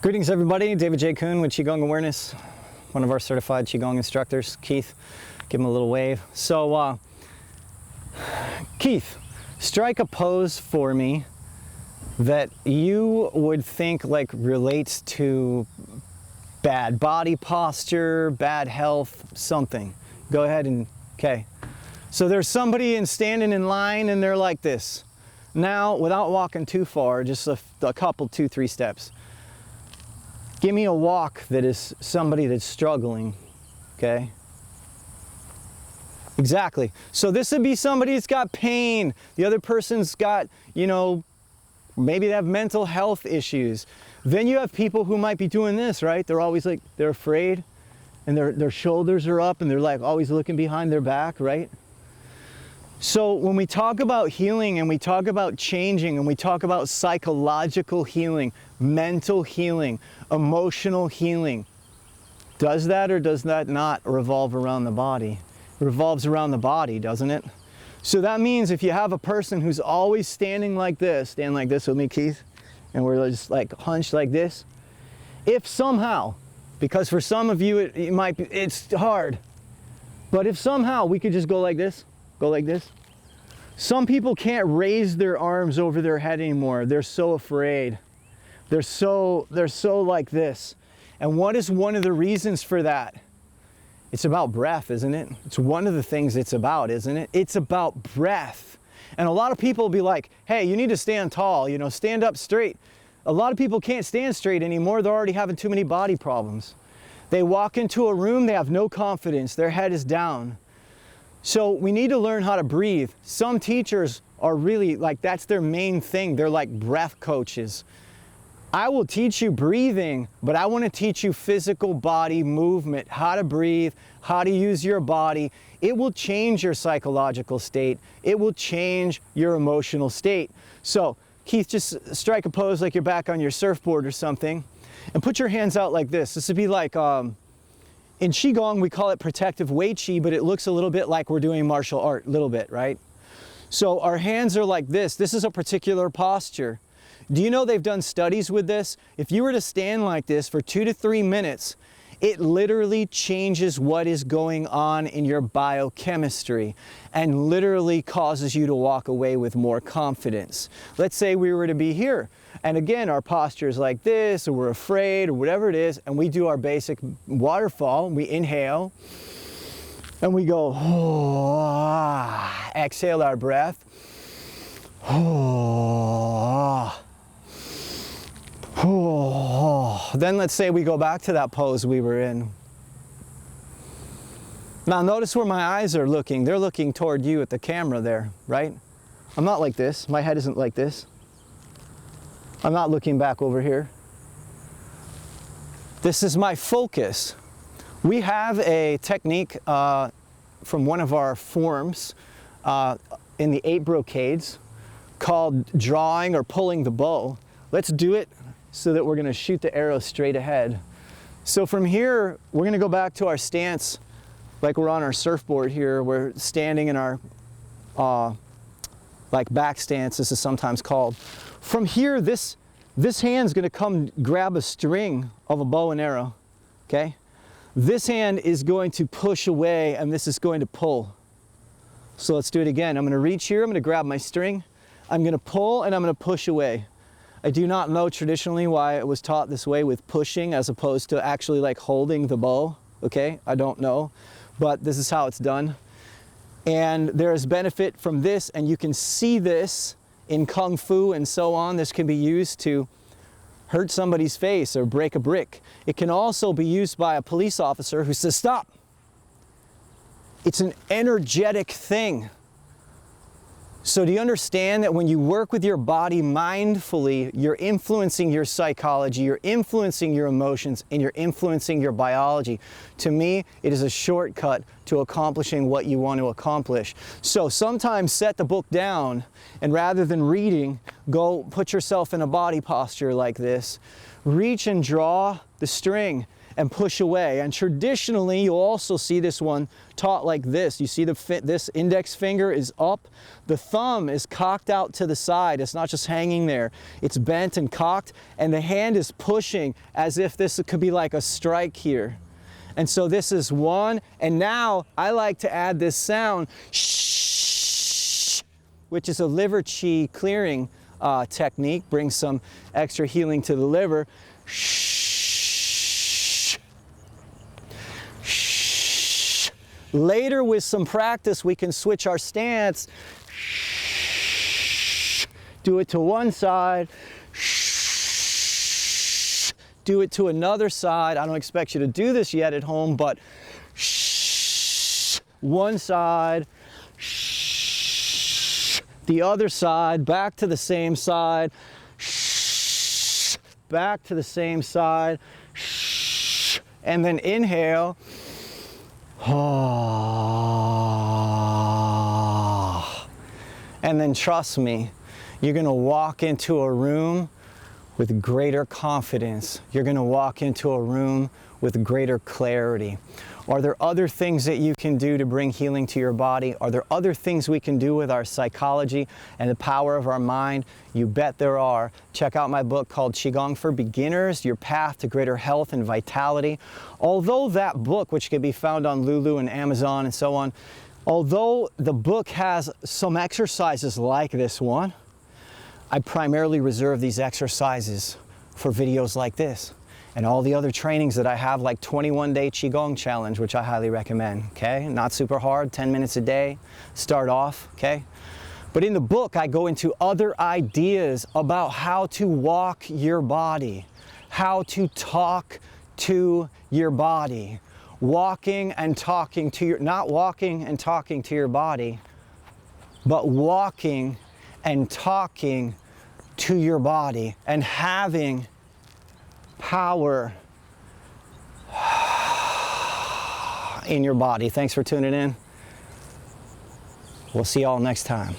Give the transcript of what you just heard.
Greetings everybody, David J. Coon with Qigong Awareness, one of our certified Qigong instructors. Keith, give him a little wave. So, Keith, strike a pose for me that you would think like relates to bad body posture, bad health, something. Go ahead and, okay. So there's somebody standing in line and they're like this. Now, without walking too far, just a couple, 2-3 steps. Give me a walk that is somebody that's struggling, okay? Exactly. So this would be somebody that's got pain. The other person's got, you know, maybe they have mental health issues. Then you have people who might be doing this, right? They're always like, they're afraid and their shoulders are up and they're like always looking behind their back, right? So when we talk about healing and we talk about changing and we talk about psychological healing, mental healing, emotional healing, does that or does that not revolve around the body? It revolves around the body, doesn't it? So that means if you have a person who's always standing like this, stand like this with me, Keith, and we're just like hunched like this, if somehow, because for some of you it might be, it's hard, but if somehow we could just go like this, go like this. Some people can't raise their arms over their head anymore. They're so afraid. They're so like this. And what is one of the reasons for that? It's about breath, isn't it? It's one of the things it's about, isn't it? It's about breath. And a lot of people will be like, hey, you need to stand tall, you know, stand up straight. A lot of people can't stand straight anymore. They're already having too many body problems. They walk into a room, they have no confidence. Their head is down. So we need to learn how to breathe. Some teachers are really like, that's their main thing. They're like breath coaches. I will teach you breathing, but I want to teach you physical body movement, how to breathe, how to use your body. It will change your psychological state. It will change your emotional state. So Keith, just strike a pose like you're back on your surfboard or something and put your hands out like this. This would be like, in Qigong, we call it protective Wei Qi, but it looks a little bit like we're doing martial art, a little bit, right? So our hands are like this. This is a particular posture. Do you know they've done studies with this? If you were to stand like this for 2 to 3 minutes, it literally changes what is going on in your biochemistry and literally causes you to walk away with more confidence. Let's say we were to be here. And again, our posture is like this, or we're afraid, or whatever it is, and we do our basic waterfall. We inhale, and we go, oh, exhale our breath. Oh, oh. Then let's say we go back to that pose we were in. Now notice where my eyes are looking. They're looking toward you at the camera there, right? I'm not like this. My head isn't like this. I'm not looking back over here. This is my focus. We have a technique from one of our forms in the 8 brocades called drawing or pulling the bow. Let's do it so that we're going to shoot the arrow straight ahead. So from here, we're going to go back to our stance like we're on our surfboard here. We're standing in our like back stance, this is sometimes called. From here, this hand's going to come grab a string of a bow and arrow, okay? This hand is going to push away and this is going to pull. So let's do it again. I'm going to reach here, I'm going to grab my string, I'm going to pull and I'm going to push away. I do not know traditionally why it was taught this way with pushing as opposed to actually like holding the bow, okay? I don't know, but this is how it's done. And there is benefit from this, and you can see this in Kung Fu and so on. This can be used to hurt somebody's face or break a brick. It can also be used by a police officer who says, stop. It's an energetic thing. So do you understand that when you work with your body mindfully, you're influencing your psychology, you're influencing your emotions, and you're influencing your biology? To me, it is a shortcut to accomplishing what you want to accomplish. So sometimes set the book down, and rather than reading, go put yourself in a body posture like this. Reach and draw the string, and push away. And traditionally, you'll also see this one taught like this. You see this index finger is up, the thumb is cocked out to the side. It's not just hanging there. It's bent and cocked, and the hand is pushing as if this could be like a strike here. And so this is one, and now I like to add this sound, shh, which is a liver chi clearing technique, brings some extra healing to the liver. Shh. Shh. Later, with some practice, we can switch our stance. Shh. Do it to one side. Shh. Do it to another side. I don't expect you to do this yet at home, but shh. One side. The other side, back to the same side, shh, back to the same side, shh, and then inhale, and then trust me, you're gonna walk into a room with greater confidence. You're gonna walk into a room with greater clarity. Are there other things that you can do to bring healing to your body? Are there other things we can do with our psychology and the power of our mind? You bet there are. Check out my book called Qigong for Beginners, Your Path to Greater Health and Vitality. Although that book, which can be found on Lulu and Amazon and so on, although the book has some exercises like this one, I primarily reserve these exercises for videos like this and all the other trainings that I have, like 21-day Qigong challenge, which I highly recommend, okay? Not super hard, 10 minutes a day, start off, okay? But in the book, I go into other ideas about how to walk your body, how to talk to your body, walking and talking to your, not walking and talking to your body, but walking and talking to your body and having power in your body. Thanks for tuning in. We'll see y'all next time.